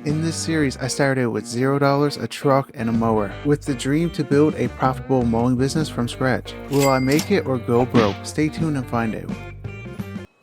In this series, I started out with $0, a truck, and a mower, with the dream to build a profitable mowing business from scratch. Will I make it or go broke? Stay tuned and find out.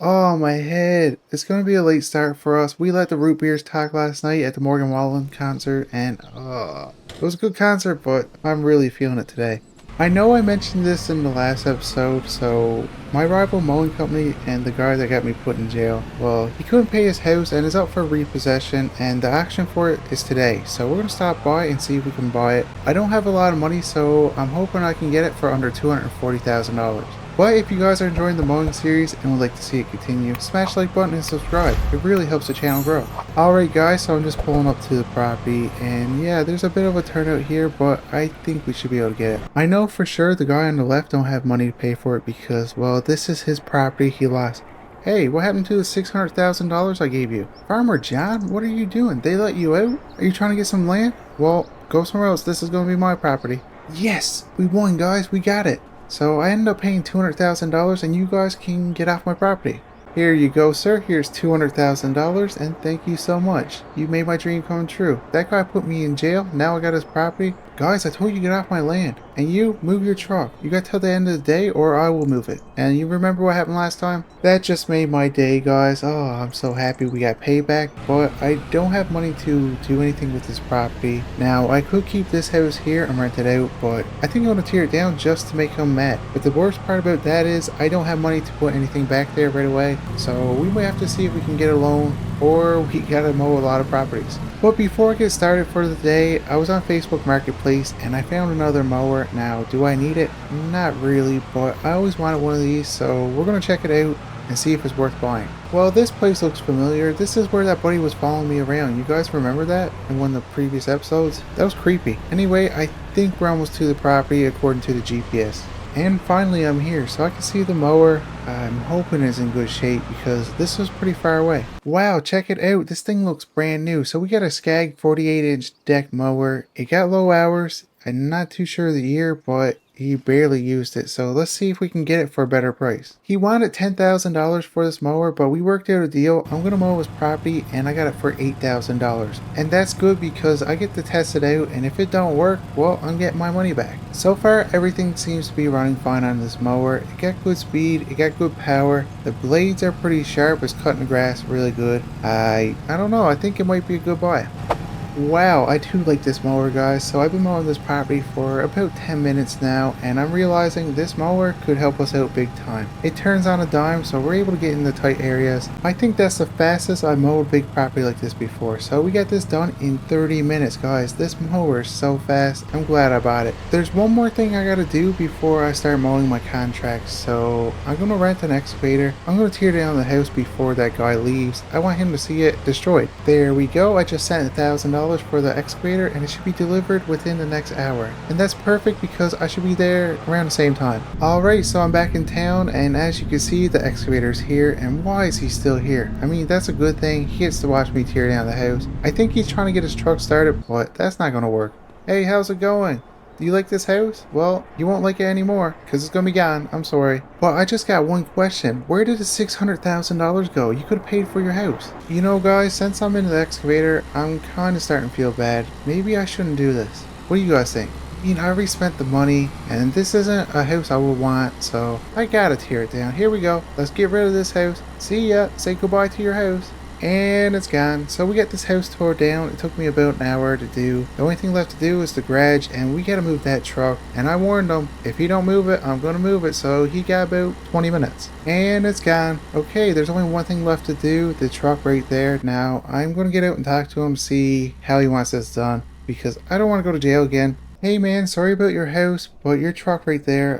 Oh, my head. It's going to be a late start for us. We let the root beers talk last night at the Mowing concert, and it was a good concert, but I'm really feeling it today. I know I mentioned this in the last episode, so my rival mowing company and the guy that got me put in jail, well, he couldn't pay his house and is up for repossession, and the auction for it is today, so we're going to stop by and see if we can buy it. I don't have a lot of money, so I'm hoping I can get it for under $240,000. But if you guys are enjoying the mowing series and would like to see it continue, smash the like button and subscribe. It really helps the channel grow. Alright guys, so I'm just pulling up to the property, and yeah, there's a bit of a turnout here, but I think we should be able to get it. I know for sure the guy on the left don't have money to pay for it because, well, this is his property he lost. Hey, what happened to the $600,000 I gave you? Farmer John, what are you doing? They let you out? Are you trying to get some land? Well, go somewhere else. This is going to be my property. Yes, we won guys, we got it. So I ended up paying $200,000 and you guys can get off my property. Here you go, sir. Here's $200,000 and thank you so much. You made my dream come true. That guy put me in jail. Now I got his property. Guys, I told you to get off my land. And you, move your truck. You got till the end of the day or I will move it. And you remember what happened last time? That just made my day, guys. Oh, I'm so happy we got payback. But I don't have money to do anything with this property. Now, I could keep this house here and rent it out, but I think I'm going to tear it down just to make him mad. But the worst part about that is I don't have money to put anything back there right away. So we might have to see if we can get a loan or we gotta mow a lot of properties. But before I get started for the day, I was on Facebook Marketplace and I found another mower. Now, do I need it? Not really, but I always wanted one of these, so we're gonna check it out and see if it's worth buying. Well, this place looks familiar. This is where that buddy was following me around. You guys remember that in one of the previous episodes? That was creepy. Anyway, I think we're almost to the property according to the GPS. And finally I'm here, so I can see the mower. I'm hoping it's in good shape because this was pretty far away. Wow, check it out. This thing looks brand new. So we got a Skag 48-inch deck mower. It got low hours. I'm not too sure the year, but he barely used it, so let's see if we can get it for a better price. He wanted $10,000 for this mower, but we worked out a deal. I'm gonna mow his property and I got it for $8,000. And that's good because I get to test it out, and if it don't work, well, I'm getting my money back. So far, everything seems to be running fine on this mower. It got good speed, it got good power. The blades are pretty sharp, it's cutting the grass really good. I don't know, I think it might be a good buy. Wow, I do like this mower, guys. So I've been mowing this property for about 10 minutes now, and I'm realizing this mower could help us out big time. It turns on a dime, so we're able to get in the tight areas. I think that's the fastest I mowed a big property like this before. So we got this done in 30 minutes, guys. This mower is so fast. I'm glad I bought it. There's one more thing I gotta do before I start mowing my contract. So I'm gonna rent an excavator. I'm gonna tear down the house before that guy leaves. I want him to see it destroyed. There we go. I just sent $1,000 for the excavator and it should be delivered within the next hour, and that's perfect because I should be there around the same time. Alright, so I'm back in town, and as you can see, the excavator's here. And why is he still here? I mean, that's a good thing. He gets to watch me tear down the house. I think he's trying to get his truck started, but that's not gonna work. Hey, how's it going? Do you like this house? Well, you won't like it anymore because it's gonna be gone. I'm sorry. But I just got one question. Where did the $600,000 go? You could have paid for your house. You know, guys, since I'm in the excavator, I'm kind of starting to feel bad. Maybe I shouldn't do this. What do you guys think? I mean, I already spent the money, and this isn't a house I would want, so I gotta tear it down. Here we go. Let's get rid of this house. See ya. Say goodbye to your house. And it's gone. So we got this house tore down. It took me about an hour to do. The only thing left to do is the garage, and we gotta move that truck. And I warned him, if he don't move it, I'm gonna move it. So he got about 20 minutes. And it's gone. Okay, there's only one thing left to do. The truck right there. Now, I'm gonna get out and talk to him, see how he wants this done, because I don't want to go to jail again. Hey man, sorry about your house, but your truck right there,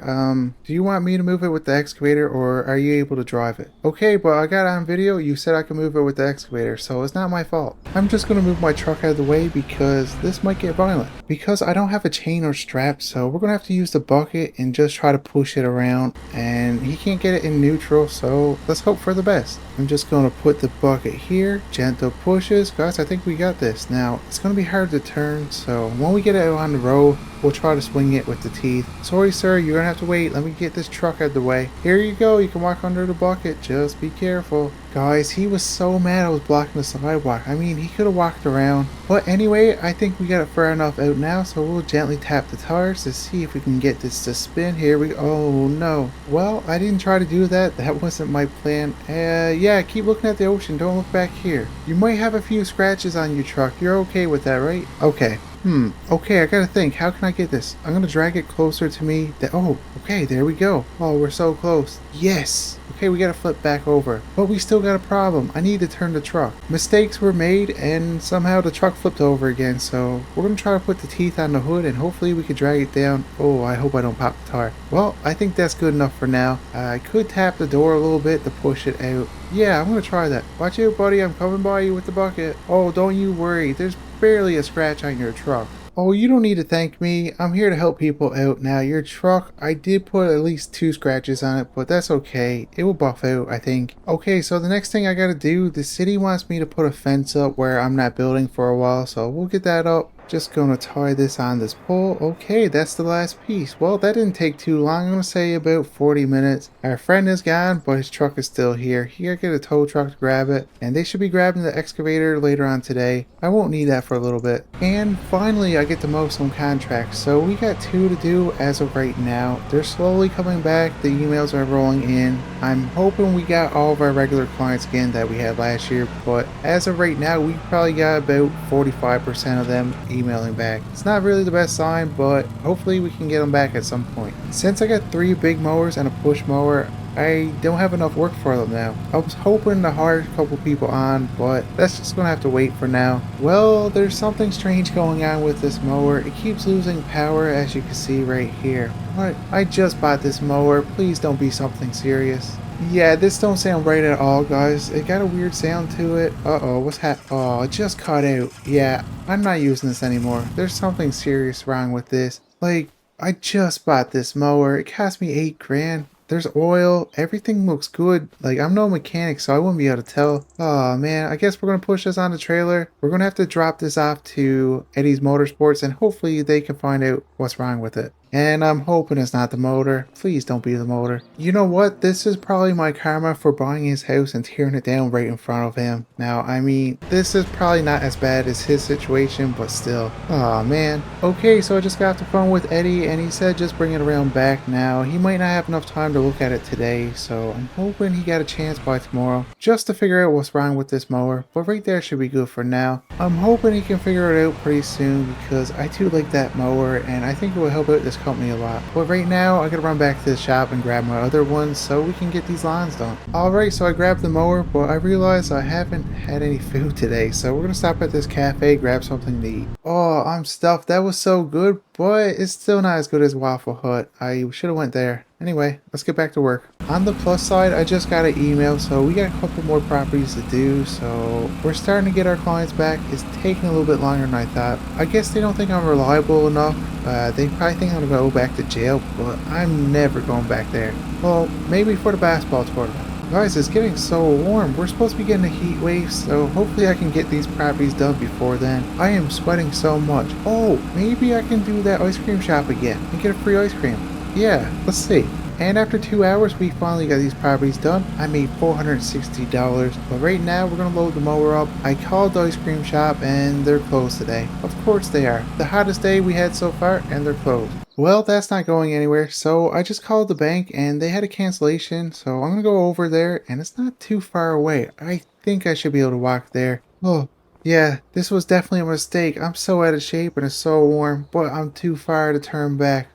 do you want me to move it with the excavator or are you able to drive it? Okay, but I got on video, you said I could move it with the excavator, so it's not my fault. I'm just gonna move my truck out of the way because this might get violent. Because I don't have a chain or strap, so we're gonna have to use the bucket and just try to push it around, and he can't get it in neutral, so let's hope for the best. I'm just gonna put the bucket here, gentle pushes. Guys, I think we got this. Now, it's gonna be hard to turn, so when we get it out on the road, so we'll try to swing it with the teeth. Sorry sir, you're gonna have to wait. Let me get this truck out of the way. Here you go, you can walk under the bucket. Just be careful. Guys, he was so mad I was blocking the sidewalk. I mean, he could have walked around. But anyway, I think we got it far enough out now, so we'll gently tap the tires to see if we can get this to spin. Here we go. Oh no. Well, I didn't try to do that. That wasn't my plan. Yeah, keep looking at the ocean. Don't look back here. You might have a few scratches on your truck. You're okay with that, right? Okay. Okay, I gotta think. How can I get this? I'm gonna drag it closer to me. Oh, okay, there we go. Oh, we're so close. Yes! Okay, we gotta flip back over. But we still got a problem. I need to turn the truck. Mistakes were made, and somehow the truck flipped over again, so we're gonna try to put the teeth on the hood, and hopefully we can drag it down. Oh, I hope I don't pop the tire. Well, I think that's good enough for now. I could tap the door a little bit to push it out. Yeah, I'm gonna try that. Watch out, buddy. I'm coming by you with the bucket. Oh, don't you worry. There's barely a scratch on your truck. Oh, you don't need to thank me. I'm here to help people out. Now, your truck, I did put at least 2 scratches on it, but that's okay. It will buff out, I think. Okay, so the next thing I gotta do, the city wants me to put a fence up where I'm not building for a while, so we'll get that up. Just gonna tie this on this pole. Okay, that's the last piece. Well, that didn't take too long. I'm gonna say about 40 minutes. Our friend is gone, but his truck is still here. He gotta get a tow truck to grab it, and they should be grabbing the excavator later on today. I won't need that for a little bit. And finally, I get to mow some contracts. So we got 2 to do as of right now. They're slowly coming back. The emails are rolling in. I'm hoping we got all of our regular clients again that we had last year, but as of right now, we probably got about 45% of them emailing back. It's not really the best sign, but hopefully we can get them back at some point. Since I got 3 big mowers and a push mower, I don't have enough work for them now. I was hoping to hire a couple people on, but that's just gonna have to wait for now. Well, there's something strange going on with this mower. It keeps losing power, as you can see right here. What? I just bought this mower. Please don't be something serious. Yeah, this don't sound right at all, guys. It got a weird sound to it. Uh-oh, what's Oh, it just cut out. Yeah, I'm not using this anymore. There's something serious wrong with this. Like, I just bought this mower. It cost me 8 grand. There's oil. Everything looks good. Like, I'm no mechanic, so I wouldn't be able to tell. Oh, man. I guess we're going to push this on the trailer. We're going to have to drop this off to Eddie's Motorsports, and hopefully they can find out what's wrong with it. And I'm hoping it's not the motor. Please don't be the motor. You know what? This is probably my karma for buying his house and tearing it down right in front of him. Now, I mean, this is probably not as bad as his situation, but still. Aw, man. Okay, so I just got off the phone with Eddie, and he said just bring it around back now. He might not have enough time to look at it today, so I'm hoping he got a chance by tomorrow just to figure out what's wrong with this mower. But right there should be good for now. I'm hoping he can figure it out pretty soon because I too like that mower, and I think it will help out this company a lot. But right now I gotta run back to the shop and grab my other ones so we can get these lawns done. Alright, so I grabbed the mower, but I realized I haven't had any food today, so we're gonna stop at this cafe, grab something to eat. Oh, I'm stuffed. That was so good, but it's still not as good as Waffle Hut. I should have went there. Anyway, let's get back to work. On the plus side, I just got an email, so we got a couple more properties to do, so we're starting to get our clients back. It's taking a little bit longer than I thought. I guess they don't think I'm reliable enough. They probably think I'm gonna go back to jail, but I'm never going back there. Well, maybe for the basketball tournament. Guys, it's getting so warm. We're supposed to be getting a heat wave, so hopefully I can get these properties done before then. I am sweating so much. Oh, maybe I can do that ice cream shop again and get a free ice cream. Yeah, let's see. And after 2 hours, we finally got these properties done. I made $460, but right now we're gonna load the mower up. I called the ice cream shop and they're closed today. Of course they are. The hottest day we had so far and they're closed. Well, that's not going anywhere, so I just called the bank and they had a cancellation, so I'm gonna go over there and it's not too far away. I think I should be able to walk there. Oh, yeah, this was definitely a mistake. I'm so out of shape and it's so warm, but I'm too far to turn back.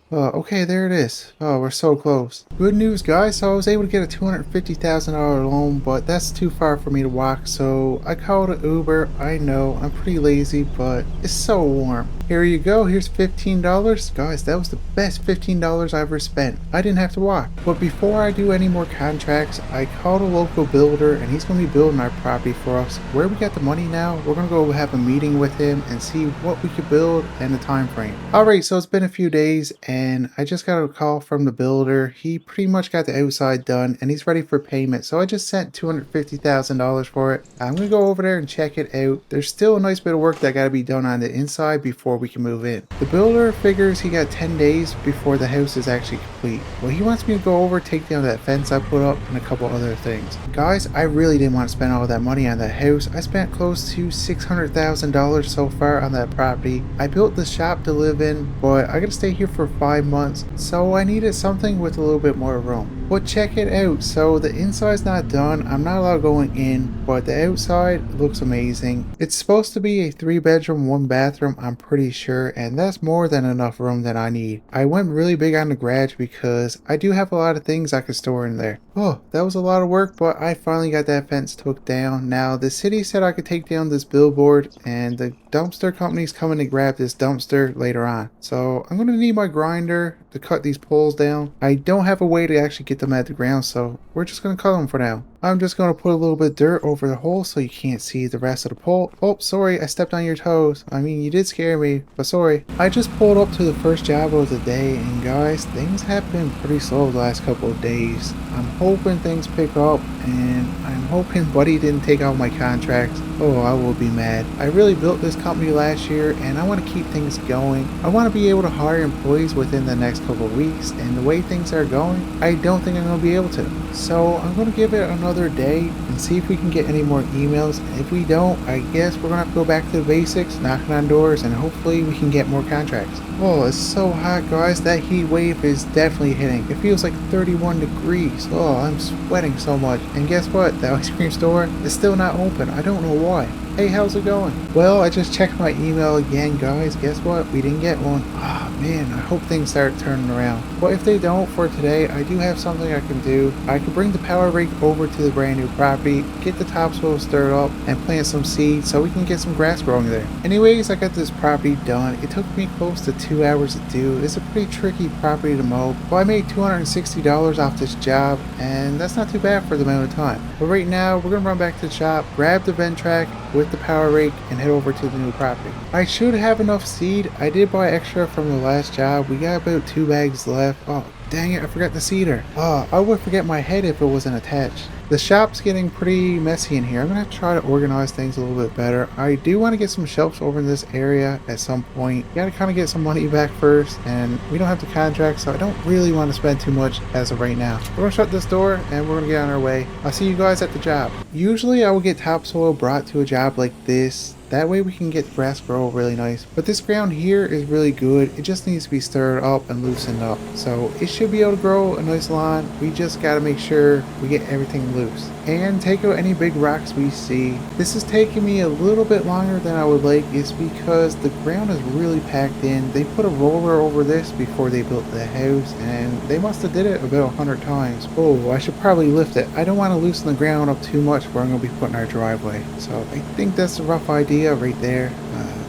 Okay, there it is. Oh, we're so close. Good news, guys. So I was able to get a $250,000 loan, but that's too far for me to walk, so I called an Uber. I know, I'm pretty lazy, but it's so warm. Here you go. Here's $15. Guys, that was the best $15 I ever spent. I didn't have to walk. But before I do any more contracts, I called a local builder, and he's going to be building our property for us. Where we got the money now, we're going to go have a meeting with him and see what we could build and the time frame. Alright, so it's been a few days, and and I just got a call from the builder. He pretty much got the outside done and he's ready for payment. So I just sent $250,000 for it. I'm gonna go over there and check it out. There's still a nice bit of work that gotta be done on the inside before we can move in. The builder figures he got 10 days before the house is actually complete. Well, he wants me to go over, take down that fence I put up, and a couple other things. Guys, I really didn't want to spend all that money on that house. I spent close to $600,000 so far on that property. I built the shop to live in, but I gotta stay here for 5 months, so I needed something with a little bit more room. But check it out. So the inside's not done. I'm not allowed going in, but the outside looks amazing. It's supposed to be a 3-bedroom, 1-bathroom, I'm pretty sure, and that's more than enough room that I need. I went really big on the garage because I do have a lot of things I could store in there. Oh, that was a lot of work, but I finally got that fence took down. Now, the city said I could take down this billboard, and the dumpster company's coming to grab this dumpster later on. So I'm going to need my grinder to cut these poles down. I don't have a way to actually get them at the ground, so we're just going to cut them for now. I'm just going to put a little bit of dirt over the hole so you can't see the rest of the pole. Oh, sorry, I stepped on your toes. I mean, you did scare me, but sorry. I just pulled up to the first job of the day, and guys, things have been pretty slow the last couple of days. I'm hoping things pick up, and I'm hoping Buddy didn't take out my contracts. Oh, I will be mad. I really built this company last year, and I want to keep things going. I want to be able to hire employees within the next couple of weeks, and the way things are going, I don't think I'm going to be able to. So I'm going to give it another day and see if we can get any more emails. And if we don't, I guess we're going to have to go back to the basics, knocking on doors, and hopefully we can get more contracts. Oh, it's so hot, guys. That heat wave is definitely hitting. It feels like 31 degrees. Oh, I'm sweating so much. And guess what? The ice cream store is still not open. I don't know why. Hey, how's it going? Well, I just checked my email again, guys. Guess what? We didn't get one. Ah, man, I hope things start turning around. But if they don't for today, I do have something I can do. I can bring the power rake over to the brand new property, get the topsoil stirred up, and plant some seeds so we can get some grass growing there. Anyways, I got this property done. It took me close to 2 hours to do. It's a pretty tricky property to mow. Well, I made $260 off this job, and that's not too bad for the amount of time. But right now, we're gonna run back to the shop, grab the vent track with the power rake, and head over to the new property. I should have enough seed. I did buy extra from the last job. We got about 2 bags left. Oh, dang it, I forgot the seeder. Oh, I would forget my head if it wasn't attached. The shop's getting pretty messy in here. I'm going to try to organize things a little bit better. I do want to get some shelves over in this area at some point. You got to kind of get some money back first, and we don't have the contract, so I don't really want to spend too much as of right now. We're going to shut this door, and we're going to get on our way. I'll see you guys at the job. Usually I will get topsoil brought to a job like this. That way we can get grass grow really nice. But this ground here is really good. It just needs to be stirred up and loosened up. So it should be able to grow a nice lawn. We just got to make sure we get everything loose. And take out any big rocks we see. This is taking me a little bit longer than I would like. It's because the ground is really packed in. They put a roller over this before they built the house, and they must have did it about 100 times. Oh, I should probably lift it. I don't want to loosen the ground up too much where I'm going to be putting our driveway. So I think that's a rough idea right there.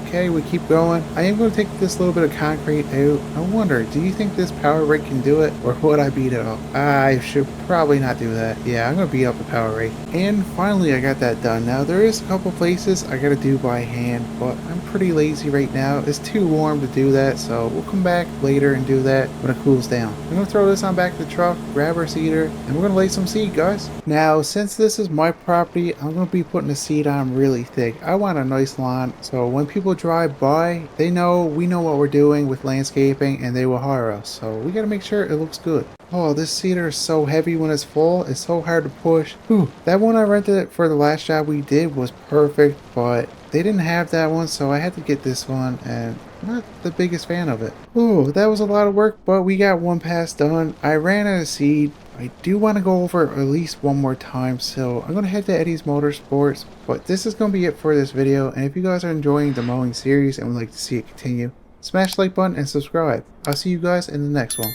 Okay, we keep going. I am going to take this little bit of concrete out. I wonder, do you think this power rake can do it, or would I beat it up? I should probably not do that. Yeah, I'm going to beat up the power rake. And finally, I got that done. Now, there is a couple places I got to do by hand, but I'm pretty lazy right now. It's too warm to do that, so we'll come back later and do that when it cools down. I'm going to throw this on back to the truck, grab our seeder, and we're going to lay some seed, guys. Now, since this is my property, I'm going to be putting the seed on really thick. I want a nice lawn, so when people drive by, we know what we're doing with landscaping, and they will hire us. So we got to make sure it looks good. Oh, this cedar is so heavy when it's full. It's so hard to push. Whew. That one I rented for the last job we did was perfect, but they didn't have that one, so I had to get this one, and I'm not the biggest fan of it. Oh, that was a lot of work, but we got one pass done. I ran out of seed. I do want to go over at least one more time, so I'm going to head to Eddie's Motorsports, but this is going to be it for this video. And if you guys are enjoying the mowing series and would like to see it continue, smash the like button and subscribe. I'll see you guys in the next one.